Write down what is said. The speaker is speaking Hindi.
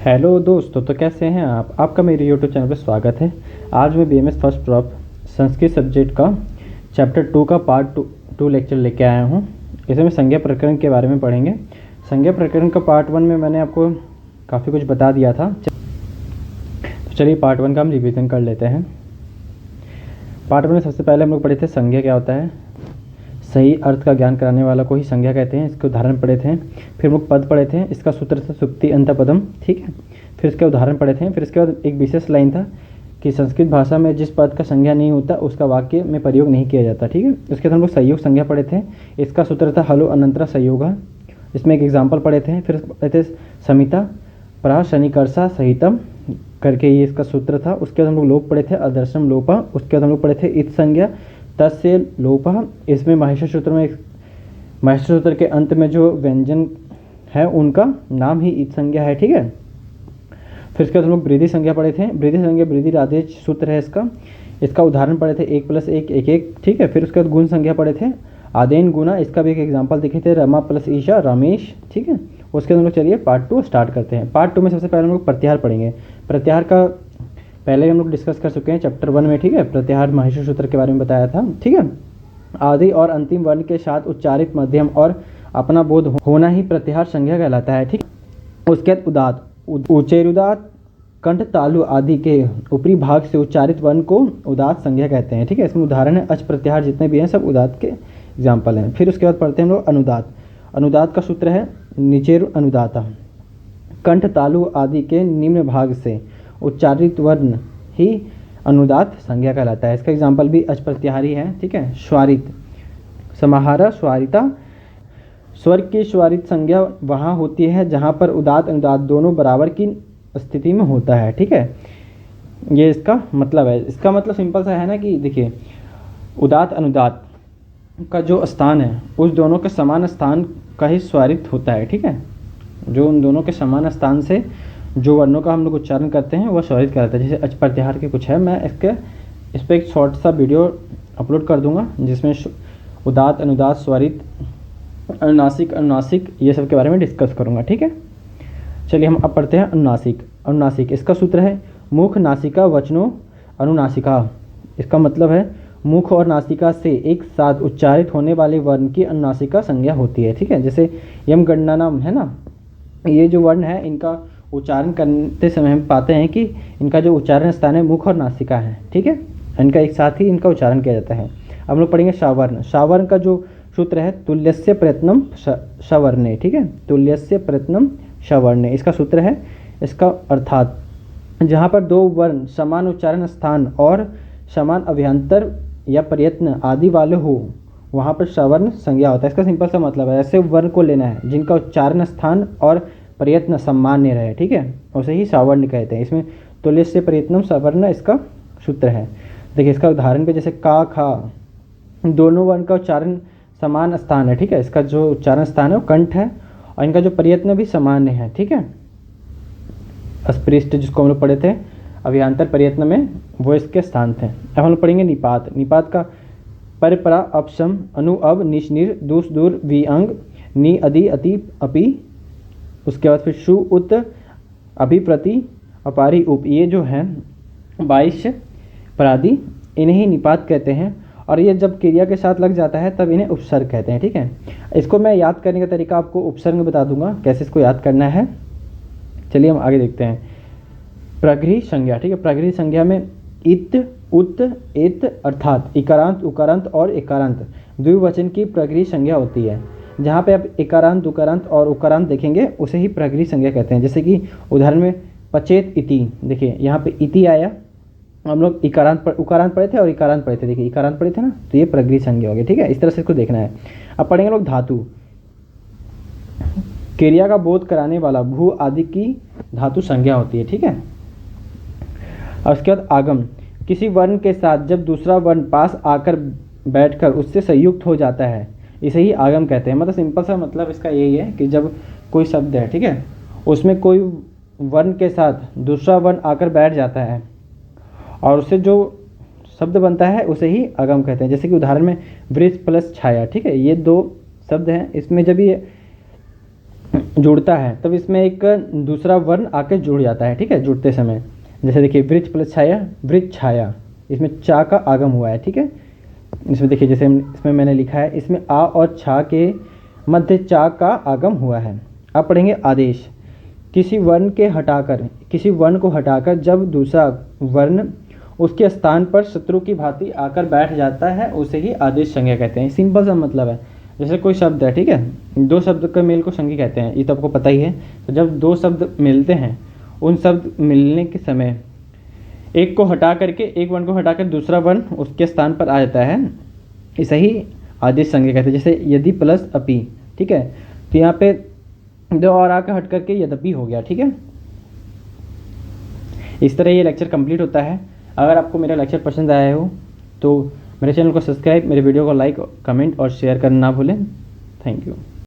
हेलो दोस्तों, तो कैसे हैं आप? आपका मेरे यूट्यूब चैनल पर स्वागत है। आज मैं BMS first drop Sanskrit subject का चैप्टर 2 का पार्ट टू लेक्चर लेके आया हूं। इसमें संज्ञा प्रकरण के बारे में पढ़ेंगे। संज्ञा प्रकरण का पार्ट 1 में मैंने आपको काफ़ी कुछ बता दिया था। तो चलिए पार्ट 1 का हम रिविज़न कर लेते हैं। पार्ट 1 में सबसे पहले हम लोग पढ़े थे संज्ञा क्या होता है। सही अर्थ का ज्ञान कराने वाला को ही संज्ञा कहते हैं। इसके उदाहरण पढ़े थे। फिर हम लोग पद पढ़े थे। इसका सूत्र था सुप्ति अंत पदम, ठीक है। फिर इसके उदाहरण पढ़े थे। फिर इसके बाद एक विशेष लाइन था कि संस्कृत भाषा में जिस पद का संज्ञा नहीं होता उसका वाक्य में प्रयोग नहीं किया जाता, ठीक है। उसके बाद हम लोग संयोग संज्ञा पढ़े थे। इसका सूत्र था हलो अनंतरा संयोग। इसमें एक एग्जाम्पल पढ़े थे। फिर पढ़े थे समिता प्राशनिकर्षा सहितम करके, ये इसका सूत्र था। उसके बाद हम लोग लोप पढ़े थे अदर्शम लोपा। उसके बाद हम लोग पढ़े थे इत संज्ञा तस्य लोपः। इसमें महेश्वर सूत्र के अंत में जो व्यंजन है उनका नाम ही इत संज्ञा है, ठीक है। फिर इसके बाद हम लोग वृद्धि संज्ञा पढ़े थे। वृद्धि संज्ञा वृद्धि आदेश सूत्र है इसका उदाहरण पढ़े थे 1 + 1 1 1, ठीक है। फिर उसके बाद गुण संज्ञा पढ़े थे आदेन गुना। इसका भी एक एग्जाम्पल देखे थे रमा + ईशा रमेश, ठीक है। उसके बाद हम लोग चलिए पार्ट 2 स्टार्ट करते हैं। पार्ट 2 में सबसे पहले हम लोग प्रत्याहार पढ़ेंगे। प्रत्याहार का पहले हम लोग डिस्कस कर चुके हैं चैप्टर 1 में, ठीक है। प्रत्याहार महेश्वर सूत्र के बारे में बताया था, ठीक है। आदि और अंतिम वर्ण के साथ उच्चारित मध्यम और अपना बोध होना ही प्रत्याहार संज्ञा कहलाता है, ठीक। उसके बाद उदात्त उच्चैरुदात्त कंठ तालु आदि के ऊपरी भाग से उच्चारित वर्ण को उदात्त संज्ञा कहते हैं, ठीक है। इसमें उदाहरण है अच प्रत्याहार जितने भी हैं सब उदात्त के एग्जाम्पल हैं। फिर उसके बाद पढ़ते हैं हम लोग अनुदात्त। अनुदात्त का सूत्र है निचेरु अनुदाता। कंठ तालु आदि के निम्न भाग से उच्चारित वर्ण ही अनुदात्त संज्ञा कहलाता है। इसका एग्जाम्पल भी अच प्रत्याहारी है, ठीक है। स्वारित समाहारा स्वारिता। स्वर की स्वारित संज्ञा वहाँ होती है जहाँ पर उदात्त अनुदात्त दोनों बराबर की स्थिति में होता है, ठीक है। ये इसका मतलब है। इसका मतलब सिंपल सा है ना कि देखिए उदात्त अनुदात्त का जो स्थान है उस दोनों के समान स्थान का ही स्वारित होता है, ठीक है। जो उन दोनों के समान स्थान से जो वर्णों का हम लोग उच्चारण करते हैं वह स्वरित कहलाता है। जैसे अच प्रत्याहार के कुछ है, मैं इस पर एक शॉर्ट सा वीडियो अपलोड कर दूंगा जिसमें उदात्त अनुदात्त स्वरित अनुनासिक ये सब के बारे में डिस्कस करूंगा, ठीक है। चलिए हम अब पढ़ते हैं अनुनासिक। अनुनासिक इसका सूत्र है मुख नासिका वचनो अनुनासिका। इसका मतलब है मुख और नासिका से एक साथ उच्चारित होने वाले वर्ण की अनुनासिका संज्ञा होती है, ठीक है। जैसे यम गणना नाम है ना, ये जो वर्ण है इनका उच्चारण करते समय हम पाते हैं कि इनका जो उच्चारण स्थान है मुख और नासिका है, ठीक है। इनका एक साथ ही इनका उच्चारण किया जाता है। अब हम लोग पढ़ेंगे शावर्ण। शावर्ण का जो सूत्र है तुल्यस्य प्रयत्नम सवर्णे, ठीक है। तुल्यस्य प्रयत्नम सवर्णे इसका सूत्र है। इसका अर्थात जहाँ पर दो वर्ण समान उच्चारण स्थान और समान अभ्यंतर या प्रयत्न आदि वाले हो वहाँ पर सवर्ण संज्ञा होता है। इसका सिंपल सा मतलब है ऐसे वर्ण को लेना है जिनका उच्चारण स्थान और प्रयत्न सामान्य रहे, ठीक है। उसे ही सावर्ण कहते हैं। इसमें तुल्य से प्रयत्नम सवर्ण इसका सूत्र है। देखिए इसका उदाहरण पे जैसे का खा दोनों वर्ण का उच्चारण समान स्थान है, ठीक है। इसका जो उच्चारण स्थान है वो कंठ है और इनका जो प्रयत्न भी सामान्य है, ठीक है। अस्पृष्ट जिसको हम लोग पढ़े थे अभ्यंतर प्रयत्न में वो इसके स्थान थे। अब हम लोग पढ़ेंगे निपात। निपात का पर परा अपशम अनु अब निश निर दूस दूर वी अंग नि अदि अति अपि। उसके बाद फिर शु उत अभिप्रति अपारी उप, ये जो है 22 परादी इन्हें निपात कहते हैं। और ये जब क्रिया के साथ लग जाता है तब इन्हें उपसर्ग कहते हैं, ठीक है। इसको मैं याद करने का तरीका आपको उपसर्ग में बता दूंगा कैसे इसको याद करना है। चलिए हम आगे देखते हैं। प्रगृही संज्ञा, ठीक है। प्रगृही संज्ञा में इत उत एत अर्थात इकारांत उकारांत और एकारांत द्विवचन की प्रगृही संज्ञा होती है। जहाँ पे आप एकारांत उकारांत और उकारांत देखेंगे उसे ही प्रगृही संज्ञा कहते हैं। जैसे कि उदाहरण में पचेत इति, देखिए यहाँ पे इति आया, हम लोग उकारांत पढ़े थे और इकारांत पढ़े थे। देखिए इकारांत पढ़े थे ना, तो ये प्रगृही संज्ञा हो गई, ठीक है। इस तरह से इसको देखना है। अब पढ़ेंगे लोग धातु। क्रिया का बोध कराने वाला भू आदि की धातु संज्ञा होती है, ठीक है। और उसके बाद आगम, किसी वर्ण के साथ जब दूसरा वर्ण पास आकर बैठकर उससे संयुक्त हो जाता है इसे ही आगम कहते हैं। मतलब सिंपल सा मतलब इसका यही है कि जब कोई शब्द है, ठीक है, उसमें कोई वर्ण के साथ दूसरा वर्ण आकर बैठ जाता है और उससे जो शब्द बनता है उसे ही आगम कहते हैं। जैसे कि उदाहरण में वृक्ष प्लस छाया, ठीक है। ये दो शब्द हैं, इसमें जब ये जुड़ता है तब इसमें एक दूसरा वर्ण आके जुड़ जाता है, ठीक है, जुड़ते समय। जैसे देखिए वृक्ष प्लस छाया, वृक्ष छाया, इसमें चा का आगम हुआ है, ठीक है। इसमें देखिए जैसे इसमें मैंने लिखा है, इसमें आ और छा के मध्य चा का आगम हुआ है। अब पढ़ेंगे आदेश। किसी वर्ण को हटाकर जब दूसरा वर्ण उसके स्थान पर शत्रु की भांति आकर बैठ जाता है उसे ही आदेश संज्ञा कहते हैं। सिंपल सा मतलब है, जैसे कोई शब्द है, ठीक है, दो शब्द का मेल को संज्ञा कहते हैं, ये तो आपको पता ही है। तो जब दो शब्द मिलते हैं, उन शब्द मिलने के समय एक वर्ण को हटाकर दूसरा वर्ण उसके स्थान पर आ जाता है, इसे ही आदेश संज्ञा कहते हैं। जैसे यदि प्लस अपि, ठीक है, तो यहाँ पे दो और आकर हट करके यद्यपि हो गया, ठीक है। इस तरह ये लेक्चर कंप्लीट होता है। अगर आपको मेरा लेक्चर पसंद आया हो तो मेरे चैनल को सब्सक्राइब, मेरे वीडियो को लाइक, कमेंट और शेयर करना ना भूलें। Thank you.